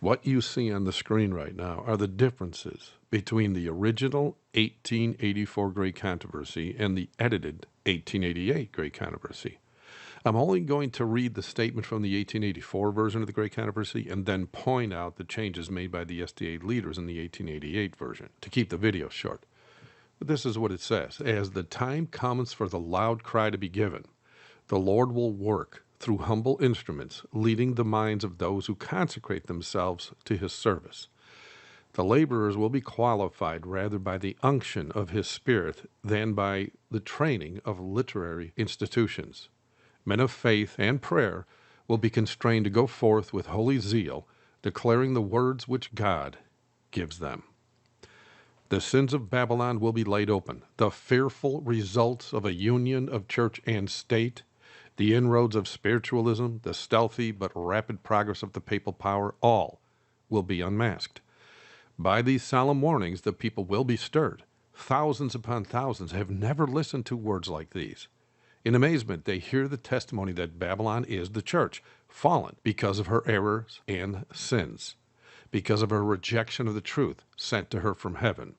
What you see on the screen right now are the differences between the original 1884 Great Controversy and the edited 1888 Great Controversy. I'm only going to read the statement from the 1884 version of the Great Controversy and then point out the changes made by the SDA leaders in the 1888 version to keep the video short. But this is what it says. As the time comes for the loud cry to be given, the Lord will work through humble instruments, leading the minds of those who consecrate themselves to his service. The laborers will be qualified rather by the unction of his Spirit than by the training of literary institutions. Men of faith and prayer will be constrained to go forth with holy zeal, declaring the words which God gives them. The sins of Babylon will be laid open, the fearful results of a union of church and state, the inroads of spiritualism, the stealthy but rapid progress of the papal power, all will be unmasked. By these solemn warnings, the people will be stirred. Thousands upon thousands have never listened to words like these. In amazement, they hear the testimony that Babylon is the church, fallen because of her errors and sins, because of her rejection of the truth sent to her from heaven.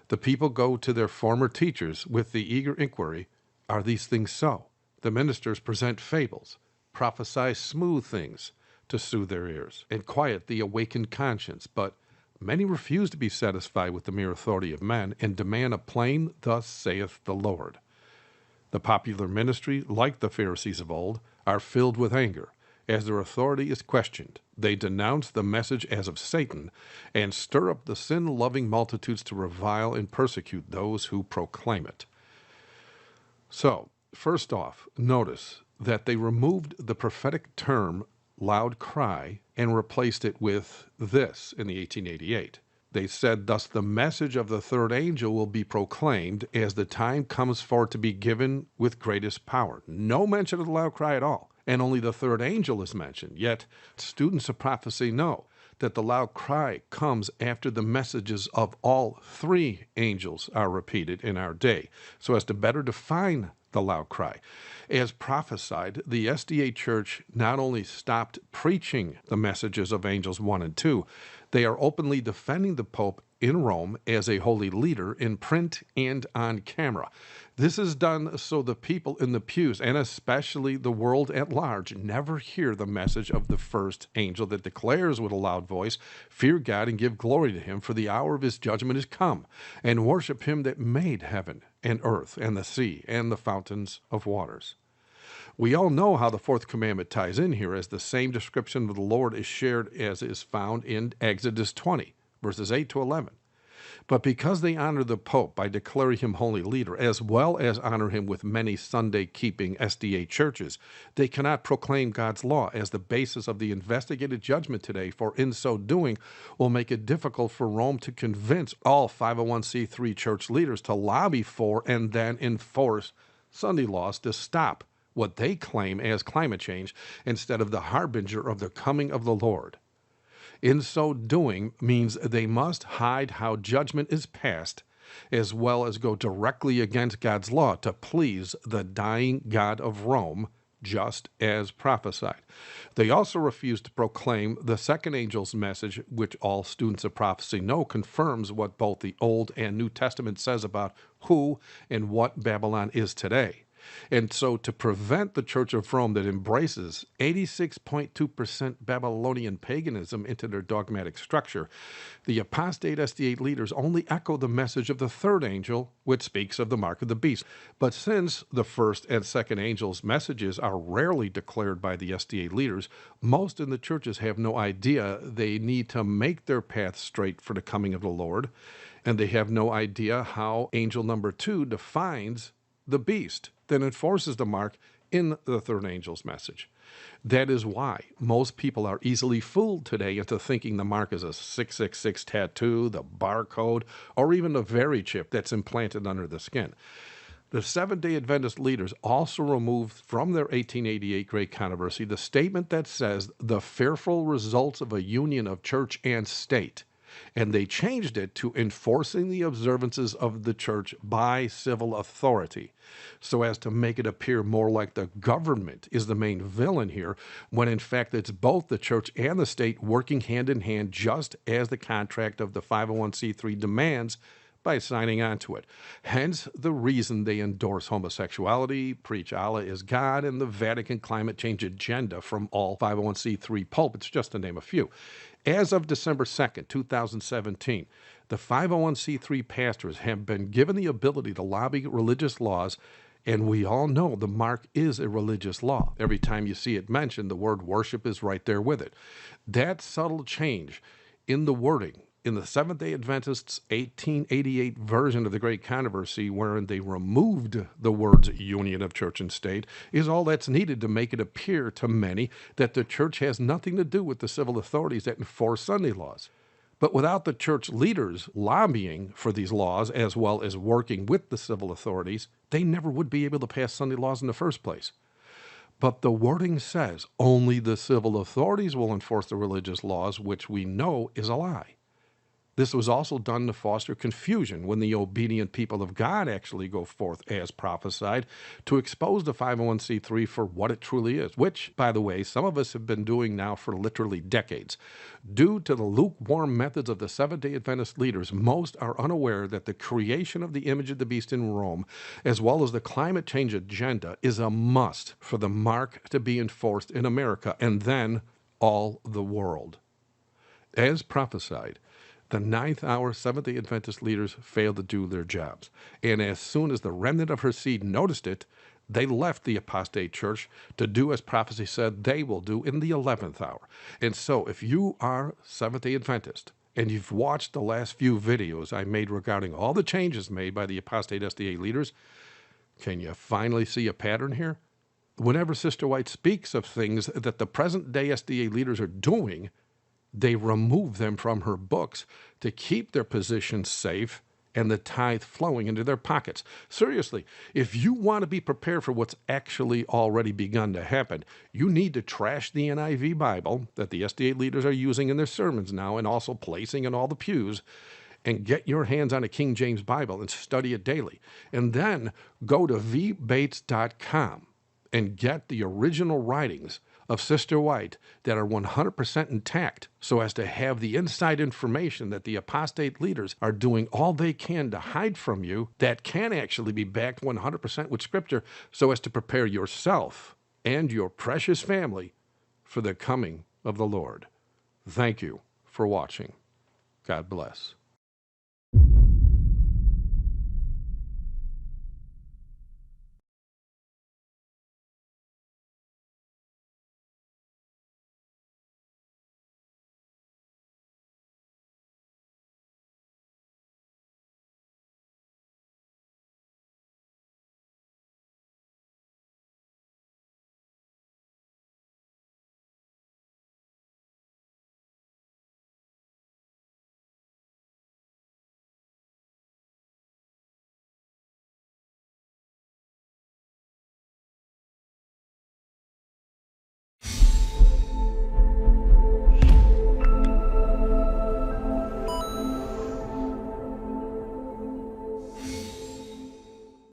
The people go to their former teachers with the eager inquiry, are these things so? The ministers present fables, prophesy smooth things to soothe their ears and quiet the awakened conscience, but many refuse to be satisfied with the mere authority of men and demand a plain, thus saith the Lord. The popular ministry, like the Pharisees of old, are filled with anger. As their authority is questioned, they denounce the message as of Satan and stir up the sin-loving multitudes to revile and persecute those who proclaim it. So, first off, notice that they removed the prophetic term loud cry and replaced it with this in the 1888. They said, thus the message of the third angel will be proclaimed as the time comes for it to be given with greatest power. No mention of the loud cry at all, and only the third angel is mentioned. Yet students of prophecy know that the loud cry comes after the messages of all three angels are repeated in our day, so as to better define the loud cry. As prophesied, the SDA Church not only stopped preaching the messages of angels 1 and 2, they are openly defending the Pope in Rome as a holy leader in print and on camera. This is done so the people in the pews, and especially the world at large, never hear the message of the first angel that declares with a loud voice, fear God and give glory to him, for the hour of his judgment is come, and worship him that made heaven and earth and the sea and the fountains of waters. We all know how the fourth commandment ties in here, as the same description of the Lord is shared as is found in Exodus 20, verses 8 to 11. But because they honor the Pope by declaring him holy leader, as well as honor him with many Sunday-keeping SDA churches, they cannot proclaim God's law as the basis of the investigated judgment today, for in so doing will make it difficult for Rome to convince all 501c3 church leaders to lobby for and then enforce Sunday laws to stop what they claim as climate change instead of the harbinger of the coming of the Lord. In so doing means they must hide how judgment is passed, as well as go directly against God's law to please the dying God of Rome, just as prophesied. They also refuse to proclaim the second angel's message, which all students of prophecy know confirms what both the Old and New Testament says about who and what Babylon is today. And so to prevent the Church of Rome that embraces 86.2% Babylonian paganism into their dogmatic structure, the apostate SDA leaders only echo the message of the third angel, which speaks of the mark of the beast. But since the first and second angels' messages are rarely declared by the SDA leaders, most in the churches have no idea they need to make their path straight for the coming of the Lord, and they have no idea how angel number 2 defines the beast that enforces the mark in the third angel's message. That is why most people are easily fooled today into thinking the mark is a 666 tattoo, the barcode, or even the very chip that's implanted under the skin. The Seventh-day Adventist leaders also removed from their 1888 Great Controversy the statement that says the fearful results of a union of church and state, and they changed it to enforcing the observances of the church by civil authority, so as to make it appear more like the government is the main villain here, when in fact it's both the church and the state working hand in hand, just as the contract of the 501c3 demands, by signing on to it. Hence the reason they endorse homosexuality, preach Allah is God, and the Vatican climate change agenda from all 501c3 pulpits, just to name a few. As of December 2nd, 2017, the 501c3 pastors have been given the ability to lobby religious laws, and we all know the mark is a religious law. Every time you see it mentioned, the word worship is right there with it. That subtle change in the wording in the Seventh-day Adventists' 1888 version of the Great Controversy, wherein they removed the words union of church and state, is all that's needed to make it appear to many that the church has nothing to do with the civil authorities that enforce Sunday laws. But without the church leaders lobbying for these laws, as well as working with the civil authorities, they never would be able to pass Sunday laws in the first place. But the wording says only the civil authorities will enforce the religious laws, which we know is a lie. This was also done to foster confusion when the obedient people of God actually go forth as prophesied to expose the 501c3 for what it truly is, which, by the way, some of us have been doing now for literally decades. Due to the lukewarm methods of the Seventh-day Adventist leaders, most are unaware that the creation of the image of the beast in Rome, as well as the climate change agenda, is a must for the mark to be enforced in America and then all the world. As prophesied, the ninth hour Seventh-day Adventist leaders failed to do their jobs. And as soon as the remnant of her seed noticed it, they left the apostate church to do as prophecy said they will do in the 11th hour. And so if you are Seventh-day Adventist and you've watched the last few videos I made regarding all the changes made by the apostate SDA leaders, can you finally see a pattern here? Whenever Sister White speaks of things that the present-day SDA leaders are doing, they remove them from her books to keep their positions safe and the tithe flowing into their pockets. Seriously, if you want to be prepared for what's actually already begun to happen, you need to trash the NIV Bible that the SDA leaders are using in their sermons now and also placing in all the pews, and get your hands on a King James Bible and study it daily. And then go to vbates.com and get the original writings of Sister White that are 100% intact, so as to have the inside information that the apostate leaders are doing all they can to hide from you, that can actually be backed 100% with Scripture, so as to prepare yourself and your precious family for the coming of the Lord. Thank you for watching. God bless.